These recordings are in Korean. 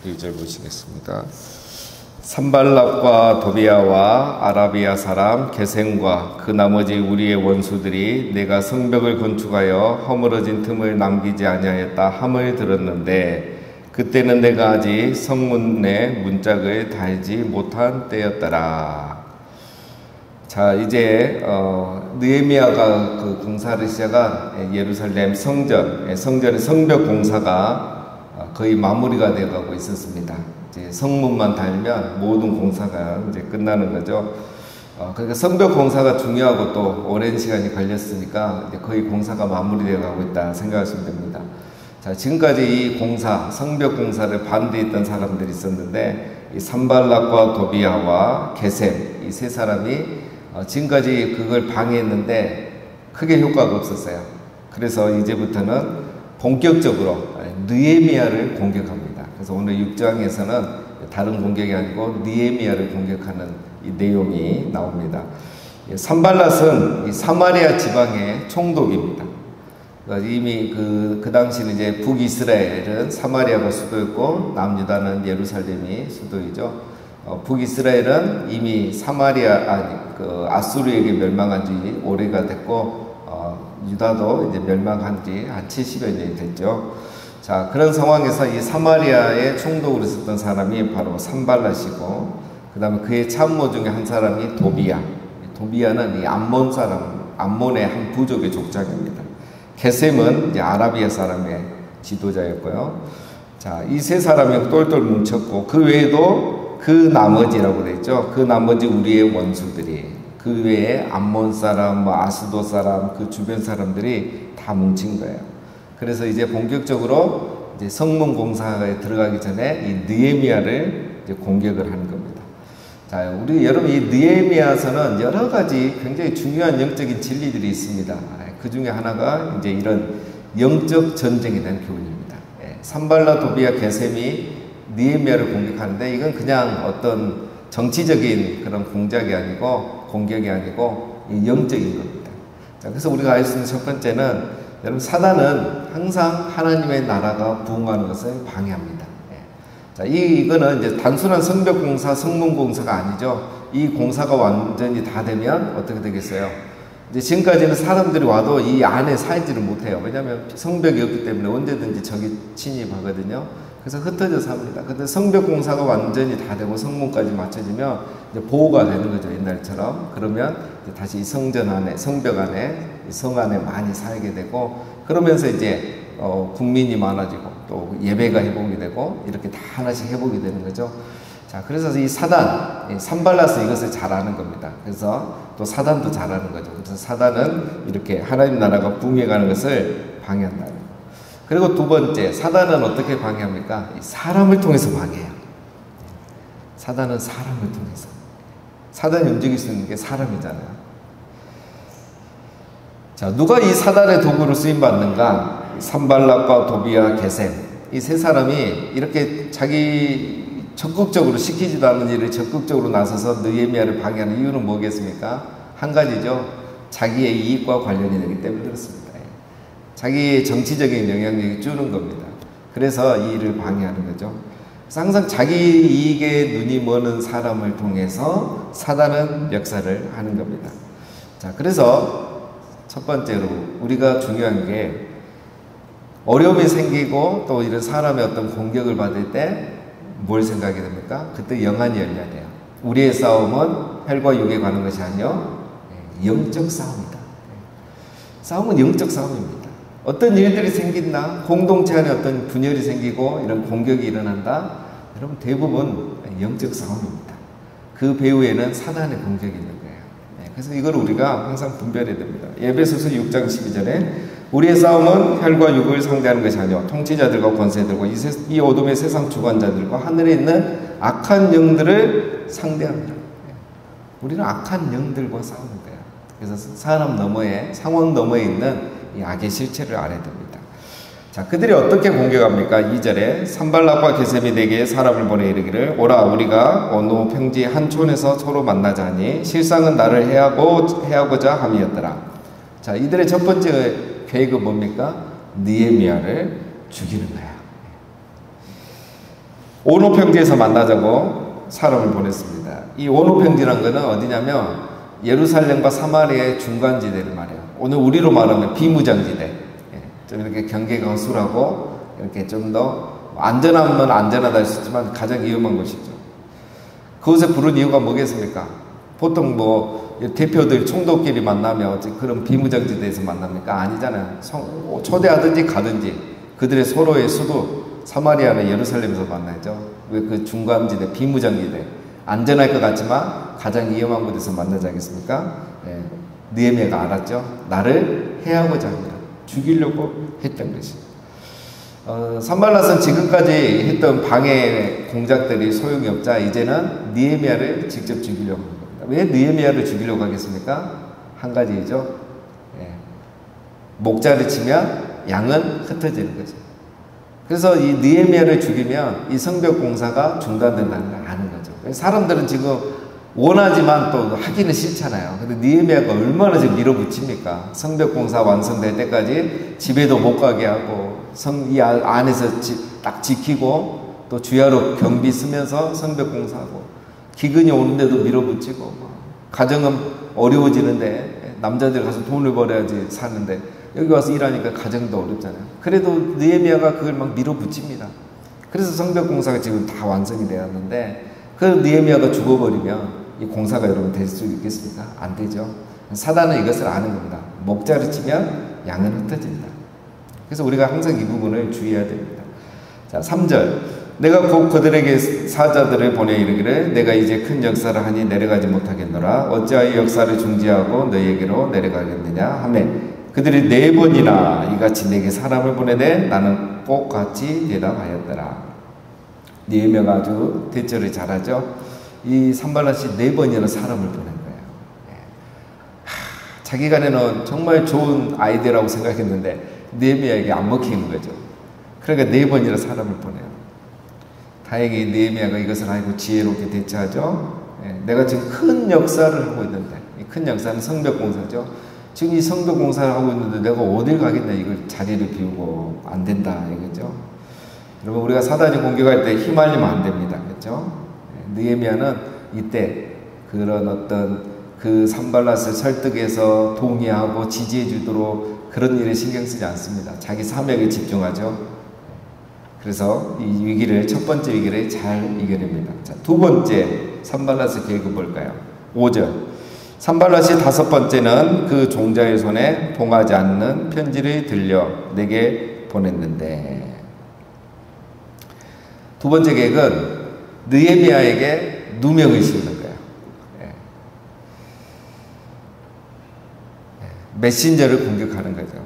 1절 보시겠습니다. 산발락과 도비아와 아라비아 사람 게셈과 그 나머지 우리의 원수들이 내가 성벽을 건축하여 허물어진 틈을 남기지 아니하였다 함을 들었는데 그때는 내가 아직 성문에 문짝을 달지 못한 때였더라. 자, 이제 느헤미야가 그 공사를 시작한 예루살렘 성전의 성벽 공사가 거의 마무리가 되어가고 있었습니다. 이제 성문만 달면 모든 공사가 이제 끝나는 거죠. 그러니까 성벽 공사가 중요하고 또 오랜 시간이 걸렸으니까 이제 거의 공사가 마무리되어 가고 있다 생각하시면 됩니다. 자, 지금까지 이 공사, 성벽 공사를 반대했던 사람들이 있었는데 이 산발락과 도비아와 게셈 이 세 사람이 지금까지 그걸 방해했는데 크게 효과가 없었어요. 그래서 이제부터는 본격적으로 느헤미야를 공격합니다. 그래서 오늘 6장에서는 다른 공격이 아니고 느헤미야를 공격하는 이 내용이 나옵니다. 산발랏은 이 사마리아 지방의 총독입니다. 이미 그 당시는 이제 북이스라엘은 사마리아가 수도였고 남유다는 예루살렘이 수도이죠. 북이스라엘은 이미 아수르에게 멸망한 지 오래가 됐고 유다도 이제 멸망한 지 한 70여 년이 됐죠. 자, 그런 상황에서 이 사마리아의 총독으로 있었던 사람이 바로 산발랏이고, 그 다음에 그의 참모 중에 한 사람이 도비야. 도비야는 이 암몬의 한 부족의 족장입니다. 게셈은 이제 아라비아 사람의 지도자였고요. 자, 이 세 사람이 똘똘 뭉쳤고, 그 외에도 그 나머지라고 되어 있죠. 그 나머지 우리의 원수들이, 그 외에 암몬 사람, 아스도 사람, 그 주변 사람들이 다 뭉친 거예요. 그래서 이제 본격적으로 이제 성문 공사에 들어가기 전에 이 느헤미야를 이제 공격을 하는 겁니다. 자, 여러분 이 느헤미야서는 여러 가지 굉장히 중요한 영적인 진리들이 있습니다. 그 중에 하나가 이제 이런 영적 전쟁에 대한 교훈입니다. 산발랏 도비아 게셈이 느헤미야를 공격하는데 이건 그냥 어떤 정치적인 그런 공격이 아니고 영적인 겁니다. 자, 그래서 우리가 알 수 있는 첫 번째는 여러분 사단은 항상 하나님의 나라가 부흥하는 것을 방해합니다. 자, 이거는 이제 단순한 성벽 공사, 성문 공사가 아니죠. 이 공사가 완전히 다 되면 어떻게 되겠어요? 이제 지금까지는 사람들이 와도 이 안에 살지를 못해요. 왜냐하면 성벽이 없기 때문에 언제든지 적이 침입하거든요. 그래서 흩어져 삽니다. 근데 성벽 공사가 완전히 다 되고 성문까지 맞춰지면 이제 보호가 되는 거죠. 옛날처럼. 그러면 이제 다시 이 성전 안에, 성벽 안에, 성 안에 많이 살게 되고, 그러면서 이제 국민이 많아지고 또 예배가 회복이 되고 이렇게 다 하나씩 회복이 되는 거죠. 자, 그래서 이 산발랏은 이것을 잘 아는 겁니다. 그래서 또 사단도 잘 아는 거죠. 그래서 사단은 이렇게 하나님 나라가 붕괴가는 것을 방해한다. 그리고 두 번째, 사단은 어떻게 방해합니까? 사람을 통해서 방해해요. 사단은 사람을 통해서. 사단이 움직일 수 있는 게 사람이잖아요. 자, 누가 이 사단의 도구로 쓰임받는가? 산발랏과 도비아, 게셈. 이 세 사람이 이렇게 자기 적극적으로 시키지도 않는 일을 적극적으로 나서서 느헤미야를 방해하는 이유는 뭐겠습니까? 한 가지죠. 자기의 이익과 관련이 되기 때문에 그렇습니다. 자기의 정치적인 영향력이 주는 겁니다. 그래서 이 일을 방해하는 거죠. 그래서 항상 자기 이익에 눈이 머는 사람을 통해서 사단은 역사를 하는 겁니다. 자, 그래서 첫 번째로 우리가 중요한 게 어려움이 생기고 또 이런 사람의 어떤 공격을 받을 때 뭘 생각하게 됩니까? 그때 영안이 열려야 돼요. 우리의 싸움은 혈과 육에 관한 것이 아니요 영적 싸움이다. 싸움은 영적 싸움입니다. 어떤 일들이 생긴다, 공동체 안에 어떤 분열이 생기고 이런 공격이 일어난다, 여러분 대부분 영적 싸움입니다. 그 배후에는 사단의 공격이 있는 거예요. 그래서 이걸 우리가 항상 분별해야 됩니다. 에베소서 6장 12절에 우리의 싸움은 혈과 육을 상대하는 것이 아니요 통치자들과 권세들과 이 어둠의 세상 주관자들과 하늘에 있는 악한 영들을 상대합니다. 우리는 악한 영들과 싸우는 거예요. 그래서 사람 너머에, 상황 너머에 있는 이 악의 실체를 알아야 됩니다. 자, 그들이 어떻게 공격합니까? 2절에 산발락과 게셈이 내게 사람을 보내 이르기를 오라 우리가 어느 평지 한 촌에서 서로 만나자니 실상은 나를 해하고자 함이었더라. 자, 이들의 첫 번째 계획은 뭡니까? 느헤미야를 죽이는 거야. 오노 평지에서 만나자고 사람을 보냈습니다. 이 오노 평지란 거는 어디냐면 예루살렘과 사마리아의 중간지대를 말해요. 오늘 우리로 말하면 비무장지대. 좀 이렇게 경계가 허술하고 이렇게 좀 더 안전하면 안전하다 할 수 있지만 가장 위험한 곳이죠. 그곳에 부른 이유가 뭐겠습니까? 보통 뭐 대표들 총독끼리 만나면 그런 비무장지대에서 만납니까? 아니잖아요. 초대하든지 가든지 그들의 서로의 수도 사마리아는 예루살렘에서 만나죠. 왜 그 중간지대 비무장지대 안전할 것 같지만 가장 위험한 곳에서 만나지 않겠습니까? 느헤미야가 알았죠. 나를 해하고자 합니다. 죽이려고 했던 것이. 산발랏은 지금까지 했던 방해 공작들이 소용이 없자 이제는 느헤미야를 직접 죽이려고 합니다. 왜 느헤미야를 죽이려고 하겠습니까? 한 가지이죠. 목자를 치면 양은 흩어지는 거죠. 그래서 이 느헤미야를 죽이면 이 성벽 공사가 중단된다는 걸 아는 거죠. 사람들은 지금 원하지만 또 하기는 싫잖아요. 근데 느헤미야가 얼마나 지금 밀어붙입니까? 성벽 공사 완성될 때까지 집에도 못 가게 하고 이 안에서 딱 지키고 또 주야로 경비 쓰면서 성벽 공사하고 기근이 오는데도 밀어붙이고 가정은 어려워지는데 남자들 가서 돈을 벌어야지 사는데 여기 와서 일하니까 가정도 어렵잖아요. 그래도 느헤미야가 그걸 막 밀어붙입니다. 그래서 성벽 공사가 지금 다 완성이 되었는데 그 느헤미야가 죽어버리면 이 공사가 여러분 될 수 있겠습니까? 안 되죠. 사단은 이것을 아는 겁니다. 목자를 치면 양은 흩어진다. 그래서 우리가 항상 이 부분을 주의해야 됩니다. 자, 3절. 내가 곧 그들에게 사자들을 보내 이르기를 내가 이제 큰 역사를 하니 내려가지 못하겠노라. 어찌하여 역사를 중지하고 너희에게로 내려가겠느냐 하매 그들이 4번이나 이같이 내게 사람을 보내되 나는 꼭 같이 대답하였더라. 느헤미야가 아주 대처를 잘하죠. 이 산발랏이 4번이나 사람을 보낸 거예요. 자기간에는 정말 좋은 아이디어라고 생각했는데 느헤미야에게 안 먹히는 거죠. 그러니까 4번이나 사람을 보내요. 다행히 느헤미야가 이것을 알고 지혜롭게 대처하죠. 내가 지금 큰 역사를 하고 있는데 이 큰 역사는 성벽공사죠. 지금 이 성벽공사를 하고 있는데 내가 어딜 가겠냐. 이걸 자리를 비우고 안 된다 이거죠. 여러분 우리가 사단이 공격할 때 휘말리면 안 됩니다. 그렇죠? 느헤미야는 이때 그런 어떤 그 산발랏을 설득해서 동의하고 지지해 주도록 그런 일에 신경 쓰지 않습니다. 자기 사명에 집중하죠. 그래서 이 위기를 첫 번째 위기를 잘 이겨냅니다. 자, 두 번째 산발랏의 계획은 뭘까요? 5절. 산발랏이 5번째는 그 종자의 손에 봉하지 않는 편지를 들려 내게 보냈는데 두 번째 계획은 느헤미야에게 누명을 씌우는 거예요. 메신저를 공격하는 거죠.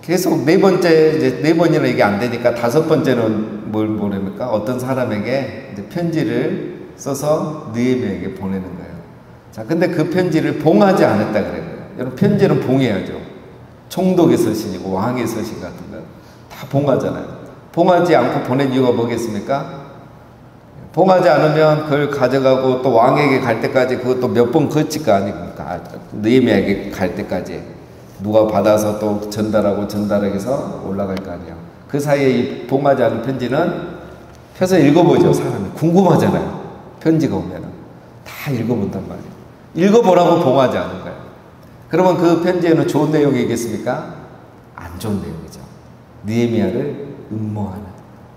계속 4번째, 이제 4번이나 이게 안 되니까 5번째는 뭘 보냅니까? 어떤 사람에게 이제 편지를 써서 느헤미야에게 보내는 거예요. 자, 근데 그 편지를 봉하지 않았다 그래요. 여러분, 편지는 봉해야죠. 총독의 서신이고 왕의 서신 같은 거 다 봉하잖아요. 봉하지 않고 보낸 이유가 뭐겠습니까? 봉하지 않으면 그걸 가져가고 또 왕에게 갈 때까지 그것도 몇 번 거칠 거 아닙니까? 느헤미야에게 갈 때까지 누가 받아서 또 전달해서 올라갈 거 아니에요. 그 사이에 이 봉하지 않은 편지는 펴서 읽어보죠. 사람이 궁금하잖아요. 편지가 오면은 다 읽어본단 말이에요. 읽어보라고 봉하지 않은 거예요. 그러면 그 편지에는 좋은 내용이 있겠습니까? 안 좋은 내용이죠. 느헤미야를 음모하는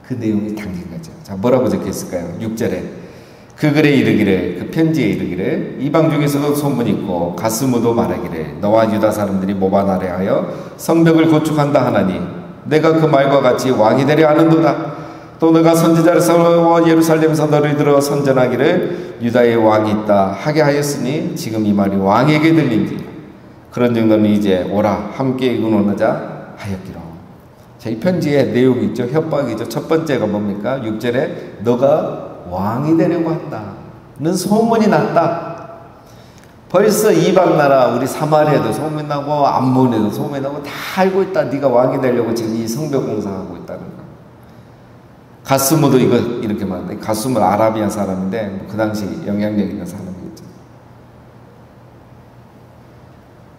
그 내용이 담긴 거죠. 자, 뭐라고 적혀있을까요? 6절에 그 글에 이르기를, 그 편지에 이르기를 이방 중에서도 소문이 있고 가스무도 말하기를 너와 유다 사람들이 모반하려 하여 성벽을 구축한다 하나니 내가 그 말과 같이 왕이 되려 하는도다. 또 너가 선지자를 세워 예루살렘에서 너를 들어 선전하기를 유다의 왕이 있다 하게 하였으니 지금 이 말이 왕에게 들린지 그런즉 너는 이제 오라 함께 의논하자 하였기로. 자, 이 편지에 내용이 있죠. 협박이죠. 첫 번째가 뭡니까? 6절에 너가 왕이 되려고 한다는 소문이 났다. 벌써 이방 나라 우리 사마리아도 소문이 나고 암몬에도 소문이 나고 다 알고 있다. 네가 왕이 되려고 지금 이 성벽 공사하고 있다는 거. 가스무도 이거 이렇게 말하는데 가스무 아라비아 사람인데 그 당시 영향력 있는 사람이겠죠.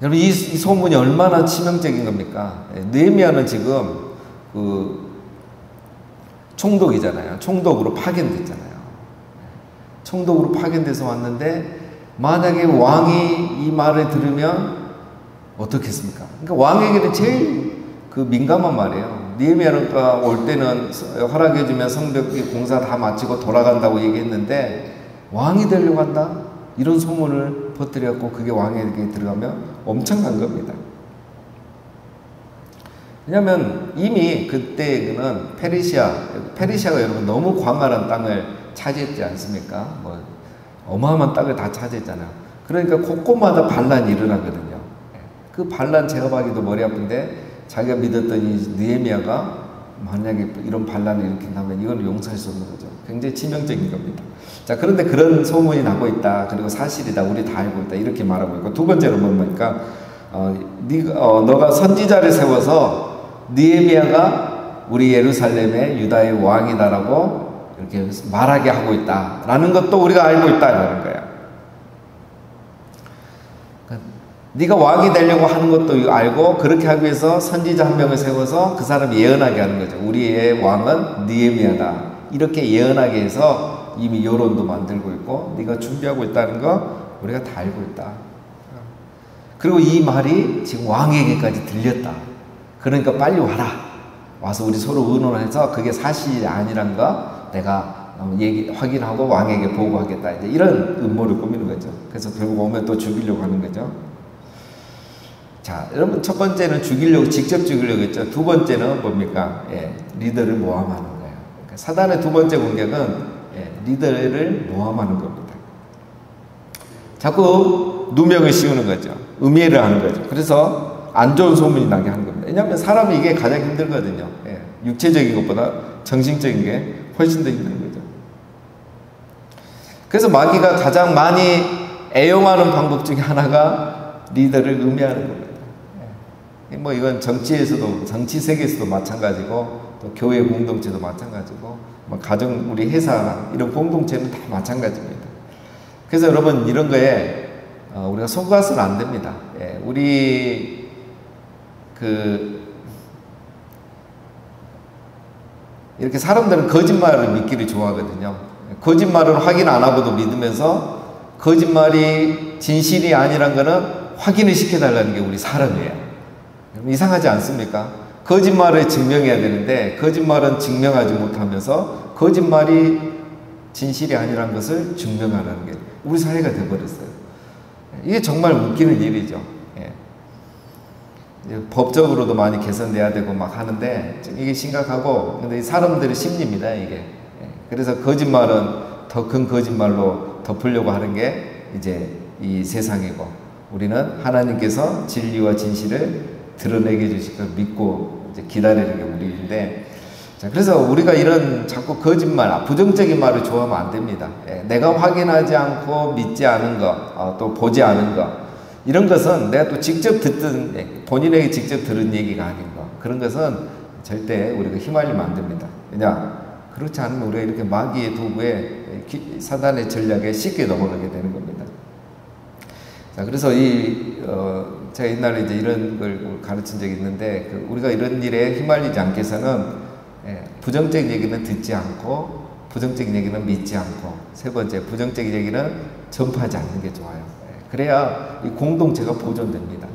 여러분 이 소문이 얼마나 치명적인 겁니까? 느헤미야는 지금 그 총독이잖아요. 총독으로 파견됐잖아요. 총독으로 파견돼서 왔는데 만약에 왕이 이 말을 들으면 어떻겠습니까? 그러니까 왕에게는 제일 그 민감한 말이에요. 느헤미야가 올 때는 허락해주면 성벽 공사 다 마치고 돌아간다고 얘기했는데 왕이 되려고 한다? 이런 소문을 퍼뜨렸고 그게 왕에게 들어가면 엄청난 겁니다. 왜냐하면 이미 그때는 페르시아가 여러분 너무 광활한 땅을 차지했지 않습니까? 뭐 어마어마한 땅을 다 차지했잖아요. 그러니까 곳곳마다 반란이 일어나거든요. 그 반란 제어하기도 머리 아픈데 자기가 믿었던 이 느헤미야가 만약에 이런 반란을 일으킨다면 이건 용서할 수 없는 거죠. 굉장히 치명적인 겁니다. 자, 그런데 그런 소문이 나고 있다. 그리고 사실이다. 우리 다 알고 있다. 이렇게 말하고 있고, 두 번째로 뭡니까? 너가 선지자를 세워서 느헤미야가 우리 예루살렘의 유다의 왕이다라고 이렇게 말하게 하고 있다라는 것도 우리가 알고 있다라는 거야. 네가 왕이 되려고 하는 것도 알고 그렇게 하기 위해서 선지자 한 명을 세워서 그 사람이 예언하게 하는 거죠. 우리의 왕은 느헤미야다. 이렇게 예언하게 해서 이미 여론도 만들고 있고 네가 준비하고 있다는 거 우리가 다 알고 있다. 그리고 이 말이 지금 왕에게까지 들렸다. 그러니까 빨리 와라. 와서 우리 서로 의논해서 그게 사실이 아니란 거 내가 확인하고 왕에게 보고하겠다. 이제 이런 음모를 꾸미는 거죠. 그래서 결국 오면 또 죽이려고 하는 거죠. 자, 여러분 첫 번째는 직접 죽이려고 했죠. 두 번째는 뭡니까? 리더를 모함하는 거예요. 그러니까 사단의 두 번째 공격은 리더를 모함하는 겁니다. 자꾸 누명을 씌우는 거죠. 음해를 하는 거죠. 그래서 안 좋은 소문이 나게 하는 겁니다. 왜냐하면 사람이 이게 가장 힘들거든요. 육체적인 것보다 정신적인 게 훨씬 더 힘든 거죠. 그래서 마귀가 가장 많이 애용하는 방법 중에 하나가 리더를 음해하는 겁니다. 뭐 이건 정치에서도, 정치 세계에서도 마찬가지고 또 교회 공동체도 마찬가지고 뭐 가정, 우리 회사 이런 공동체는 다 마찬가지입니다. 그래서 여러분 이런 거에 우리가 속아서는 안 됩니다. 우리 이렇게 사람들은 거짓말을 믿기를 좋아하거든요. 거짓말을 확인 안 하고도 믿으면서 거짓말이 진실이 아니란 거는 확인을 시켜달라는 게 우리 사람이에요. 이상하지 않습니까? 거짓말을 증명해야 되는데 거짓말은 증명하지 못하면서 거짓말이 진실이 아니란 것을 증명하라는 게 우리 사회가 되어버렸어요. 이게 정말 웃기는 일이죠. 법적으로도 많이 개선돼야 되고 막 하는데 이게 심각하고, 근데 이 사람들의 심리입니다, 이게. 그래서 거짓말은 더 큰 거짓말로 덮으려고 하는 게 이제 이 세상이고, 우리는 하나님께서 진리와 진실을 드러내게 해주실 걸 믿고 이제 기다리는 게 우리인데, 자, 그래서 우리가 이런 자꾸 거짓말, 부정적인 말을 좋아하면 안 됩니다. 내가 확인하지 않고 믿지 않은 거, 또 보지 않은 거, 이런 것은 내가 또 직접 듣던, 본인에게 직접 들은 얘기가 아닌 거, 그런 것은 절대 우리가 휘말리면 안 됩니다. 왜냐? 그렇지 않으면 우리가 이렇게 마귀의 도구에, 사단의 전략에 쉽게 넘어가게 되는 겁니다. 자, 그래서 제가 옛날에 이제 이런 걸 가르친 적이 있는데, 우리가 이런 일에 휘말리지 않기 위해서는 부정적인 얘기는 듣지 않고, 부정적인 얘기는 믿지 않고, 세 번째, 부정적인 얘기는 전파하지 않는 게 좋아요. 그래야 이 공동체가 보존됩니다.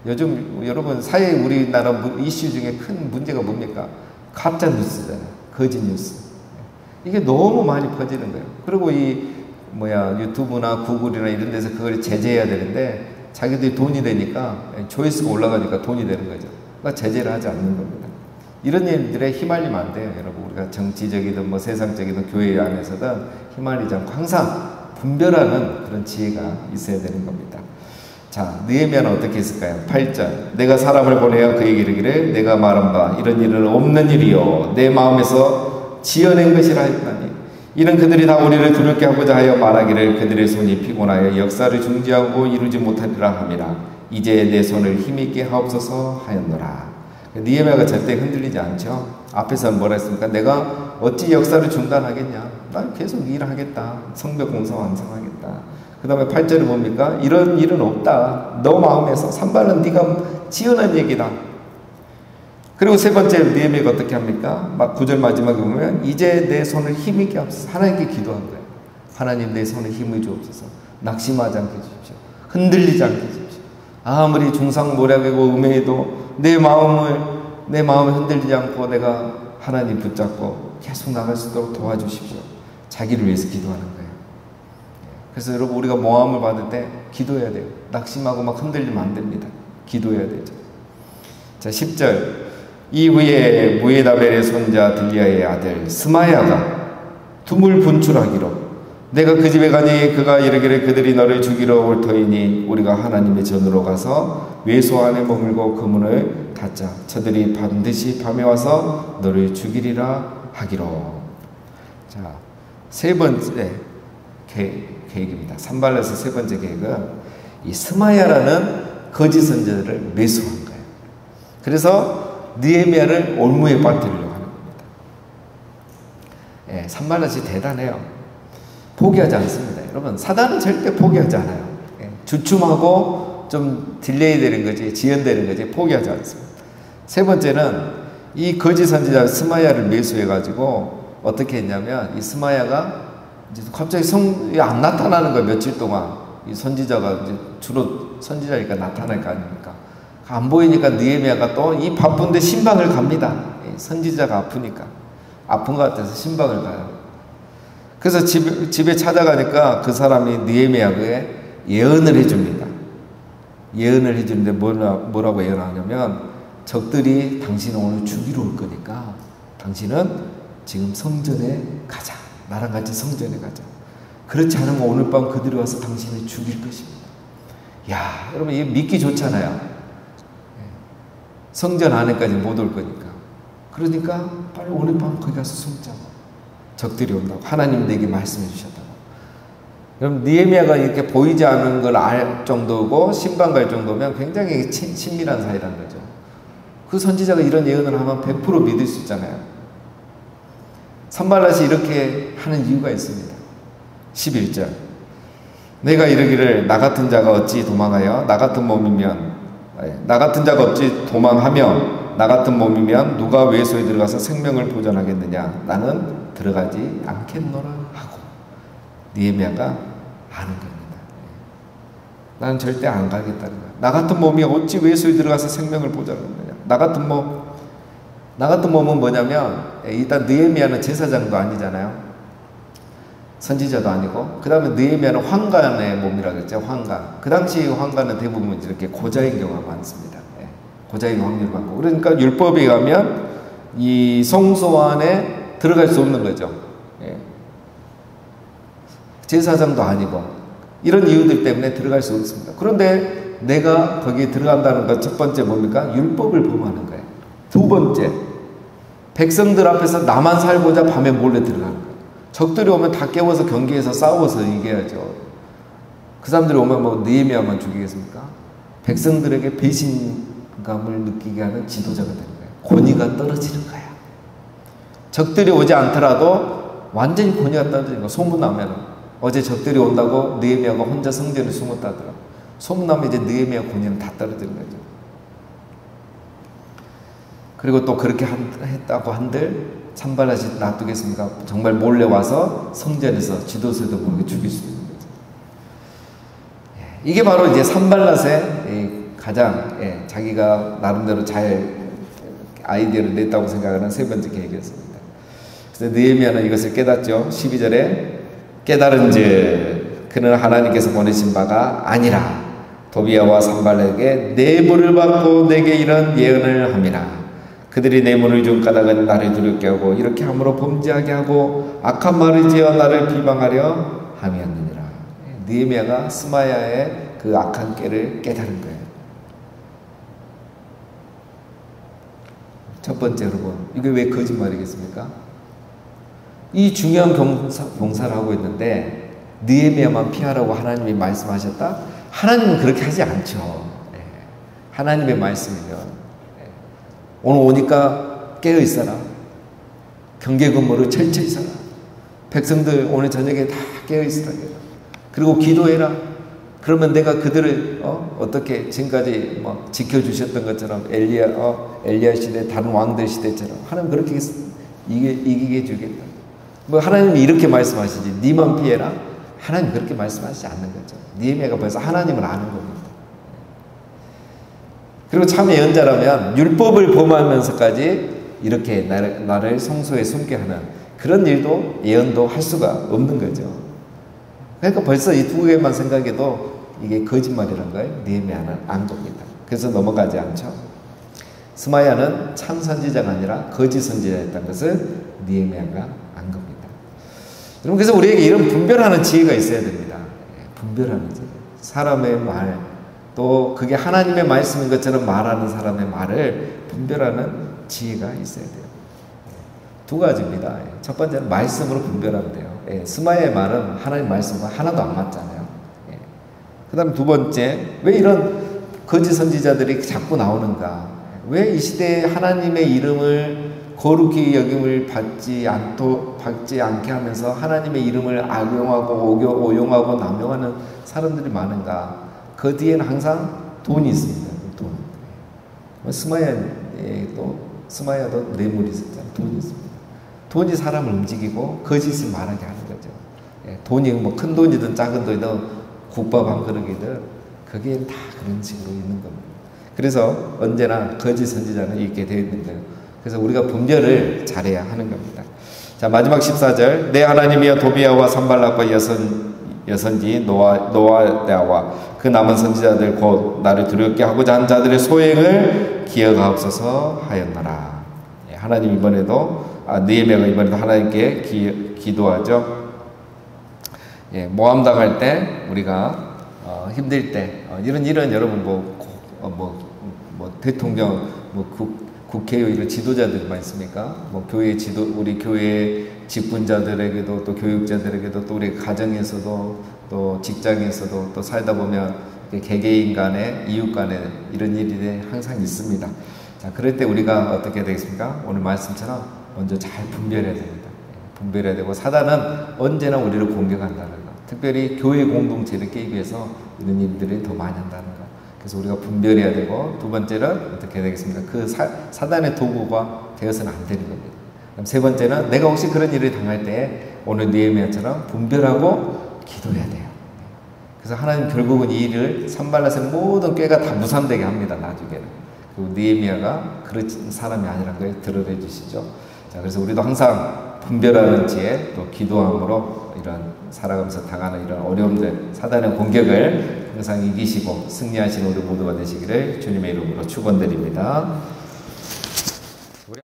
요즘 여러분 사회 우리나라 이슈 중에 큰 문제가 뭡니까? 가짜 뉴스잖아요. 거짓 뉴스. 이게 너무 많이 퍼지는 거예요. 그리고 유튜브나 구글이나 이런 데서 그걸 제재해야 되는데 자기들이 돈이 되니까, 조회수가 올라가니까 돈이 되는 거죠. 그러니까 제재를 하지 않는 겁니다. 이런 일들에 휘말리면 안 돼요, 여러분. 우리가 정치적이든 뭐 세상적이든 교회 안에서든 휘말리지 않고 항상 분별하는 그런 지혜가 있어야 되는 겁니다. 자, 느헤미야는 어떻게 했을까요? 8절. 내가 사람을 보내어 그에게 이르기를 내가 말한 바 이런 일은 없는 일이요 내 마음에서 지어낸 것이라 했다니, 이는 그들이 다 우리를 두렵게 하고자 하여 말하기를 그들의 손이 피곤하여 역사를 중지하고 이루지 못하리라 함이라. 이제 내 손을 힘있게 하옵소서 하였노라. 느헤미야가 절대 흔들리지 않죠. 앞에서는 뭐라 했습니까? 내가 어찌 역사를 중단하겠냐? 난 계속 일하겠다. 성벽 공사 완성하겠다. 그 다음에 8절은 뭡니까? 이런 일은 없다. 너 마음에서 산발은 네가 지어낸 얘기다. 그리고 세 번째 느헤미야가 어떻게 합니까? 막 9절 마지막에 보면 이제 내 손을 힘있게 하옵소서. 하나님께 기도한 거예요. 하나님 내 손에 힘을 주옵소서. 낙심하지 않게 해주십시오. 흔들리지 않게 해주십시오. 아무리 중상모략이고 음해해도 내 마음을 흔들리지 않고 내가 하나님 붙잡고 계속 나갈 수 있도록 도와주십시오. 자기를 위해서 기도하는 거예요. 그래서 여러분 우리가 모함을 받을 때 기도해야 돼요. 낙심하고 막 흔들리면 안 됩니다. 기도해야 되죠. 자, 10절. 이후에 무에다벨의 손자 들리아의 아들 스마야가 둠을 분출하기로 내가 그 집에 가니 그가 이르기를 그들이 너를 죽이러 올 터이니 우리가 하나님의 전으로 가서 외소 안에 머물고 그 문을 닫자. 저들이 반드시 밤에 와서 너를 죽이리라 하기로. 자, 세 번째 계획입니다. 산발라에서 세 번째 계획은 이 스마야라는 거짓 선지자를 매수한 거예요. 그래서 느헤미야를 올무에 빠뜨리려고 하는 겁니다. 예, 산발라시 대단해요. 포기하지 않습니다. 여러분 사단은 절대 포기하지 않아요. 예, 주춤하고 좀 딜레이 되는 거지, 지연되는 거지 포기하지 않습니다. 세 번째는 이 거짓 선지자 스마야를 매수해가지고 어떻게 했냐면 이 스마야가 이제 갑자기 성이 안 나타나는 거예요. 며칠 동안 이 선지자가 이제 주로 선지자니까 나타날 거 아닙니까? 안 보이니까 느헤미야가 또 이 바쁜데 신방을 갑니다. 선지자가 아프니까 아픈 것 같아서 신방을 가요. 그래서 집에 찾아가니까 그 사람이 느헤미야에게 예언을 해줍니다. 예언을 해주는데 뭐라고 예언하냐면 적들이 당신을 오늘 죽이러 올 거니까 당신은 지금 성전에 가자. 나랑 같이 성전에 가자. 그렇지 않으면 오늘 밤 그들이 와서 당신을 죽일 것입니다. 야, 여러분 이게 믿기 좋잖아요. 성전 안에까지 못 올 거니까. 그러니까 빨리 오늘 밤 거기 가서 숨자고. 적들이 온다고. 하나님 내게 말씀해 주셨다고. 그럼 느헤미야가 이렇게 보이지 않은 걸 알 정도고 신방 갈 정도면 굉장히 친밀한 사이라는 거죠. 그 선지자가 이런 예언을 하면 100% 믿을 수 있잖아요. 산발랏이 이렇게 하는 이유가 있습니다. 11절. 내가 이르기를 나 같은 자가 어찌 도망하여 나 같은 몸이면 나 같은 자가 어찌 도망하며 나 같은 몸이면 누가 외소에 들어가서 생명을 보존하겠느냐. 나는 들어가지 않겠노라 하고 느헤미야가 아는 겁니다. 나는 절대 안 가겠다는 거야. 나 같은 몸이 어찌 외소에 들어가서 생명을 보존하겠느냐. 나 같은 몸은 뭐냐면 일단 느헤미야는 제사장도 아니잖아요. 선지자도 아니고 그 다음에 느헤미야는 환관의 몸이라고 그랬죠. 환관. 그 당시 환관은 대부분 이렇게 고자인 경우가 많습니다. 고자인 확률이 많고 그러니까 율법에 의하면 이 성소 안에 들어갈 수 없는 거죠. 제사장도 아니고 이런 이유들 때문에 들어갈 수 없습니다. 그런데 내가 거기에 들어간다는 것 첫 번째 뭡니까? 율법을 범하는 거예요. 두 번째 백성들 앞에서 나만 살고자 밤에 몰래 들어가는 거예요. 적들이 오면 다 깨워서 경계에서 싸워서 이겨야죠. 그 사람들이 오면 뭐 느헤미야만 죽이겠습니까? 백성들에게 배신감을 느끼게 하는 지도자가 되는 거예요. 권위가 떨어지는 거야. 적들이 오지 않더라도 완전히 권위가 떨어지는 거야. 소문나면 어제 적들이 온다고 느헤미야가 혼자 성전에 숨었다더라. 소문나면 이제 느헤미야 권위는 다 떨어지는 거죠. 그리고 또 그렇게 했다고 한들 산발랏이 놔두겠습니까? 정말 몰래 와서 성전에서 지도세도 모르게 죽일 수 있는 거죠. 이게 바로 이제 산발랏의 가장 자기가 나름대로 잘 아이디어를 냈다고 생각하는 세 번째 계획이었습니다. 그래서 느헤미야는 이것을 깨닫죠. 12절에 깨달은즉 그는 하나님께서 보내신 바가 아니라 도비야와 산발락에게 뇌물을 받고 내게 이런 예언을 함이라. 그들이 뇌물을 준 까닭은 나를 두렵게 하고 이렇게 함으로 범죄하게 하고 악한 말을 지어 나를 비방하려 함이었느니라. 느헤미야가 스마야의 그 악한 깨를 깨달은 거예요. 첫 번째 여러분, 이게 왜 거짓말이겠습니까? 이 중요한 봉사를 하고 있는데 느헤미야만 피하라고 하나님이 말씀하셨다? 하나님은 그렇게 하지 않죠. 하나님의 말씀이면 오늘 오니까 깨어있어라. 경계 근무를 철저히 서라. 백성들 오늘 저녁에 다 깨어있어라. 그리고 기도해라. 그러면 내가 그들을 어떻게 지금까지 뭐 지켜주셨던 것처럼 엘리야 시대 다른 왕들 시대처럼 하나님 그렇게 이기게 해주겠다. 뭐 하나님이 이렇게 말씀하시지 니만 피해라. 하나님 그렇게 말씀하시지 않는 거죠. 느헤미야가 벌써 하나님을 아는 겁니다. 그리고 참 예언자라면 율법을 범하면서까지 이렇게 나를 성소에 숨게 하는 그런 일도 예언도 할 수가 없는 거죠. 그러니까 벌써 이 두 개만 생각해도 이게 거짓말이란 걸 느헤미야는 안 겁니다. 그래서 넘어가지 않죠. 스마야는 참 선지자가 아니라 거짓 선지자였다는 것을 느헤미야가 안 겁니다. 여러분, 그래서 우리에게 이런 분별하는 지혜가 있어야 됩니다. 분별하는 지혜. 사람의 말, 또 그게 하나님의 말씀인 것처럼 말하는 사람의 말을 분별하는 지혜가 있어야 돼요. 두 가지입니다. 첫 번째는 말씀으로 분별하면 돼요. 스마야의 말은 하나님 말씀과 하나도 안 맞잖아요. 그 다음 두 번째, 왜 이런 거짓 선지자들이 자꾸 나오는가? 왜 이 시대에 하나님의 이름을 거룩히 여김을 받지 않게 하면서 하나님의 이름을 악용하고 오용하고 남용하는 사람들이 많은가? 그 뒤에는 항상 돈이 있습니다. 돈. 스마야도 뇌물이 있었잖아요. 돈이 있습니다. 돈이 사람을 움직이고 거짓을 말하게 하는 거죠. 돈이 뭐 큰 돈이든 작은 돈이든 국밥 한 그릇이든 그게 다 그런 식으로 있는 겁니다. 그래서 언제나 거짓 선지자는 있게 되어 있는 거예요. 그래서 우리가 분별을 잘해야 하는 겁니다. 자, 마지막 14절. 내 하나님이여 도비야와 산발락과 여선지 노아랴와 그 남은 선지자들 곧 나를 두렵게 하고자 한 자들의 소행을 기억하옵소서 하였노라. 하나님 이번에도 느헤미야가 이번에도 하나님께 기도하죠. 모함 당할 때 우리가 힘들 때 이런 여러분 대통령 국회의원 이런 지도자들이 많습니까? 교회 우리 교회 직분자들에게도 또 교육자들에게도 또 우리 가정에서도 또 직장에서도 또 살다 보면 개개인 간에 이웃 간에 이런 일이 항상 있습니다. 자, 그럴 때 우리가 어떻게 되겠습니까? 오늘 말씀처럼 먼저 잘 분별해야 됩니다. 분별해야 되고 사단은 언제나 우리를 공격한다는 거. 특별히 교회 공동체를 깨기 위해서 이런 일들이 더 많이 한다는 거. 그래서 우리가 분별해야 되고 두 번째는 어떻게 되겠습니까? 그 사단의 도구가 되어서는 안 되는 겁니다. 그럼 세 번째는 내가 혹시 그런 일을 당할 때 오늘 느헤미야처럼 분별하고 기도해야 돼요. 그래서 하나님 결국은 이 일을 산발랏의 모든 꾀가 다 무산되게 합니다. 나중에는. 그리고 느헤미야가 그런 사람이 아니라는 걸 드러내 주시죠. 자, 그래서 우리도 항상 분별하는 지혜 또 기도함으로 이런 살아가면서 당하는 이런 어려움들 사단의 공격을 항상 이기시고 승리하신 우리 모두가 되시기를 주님의 이름으로 축원드립니다.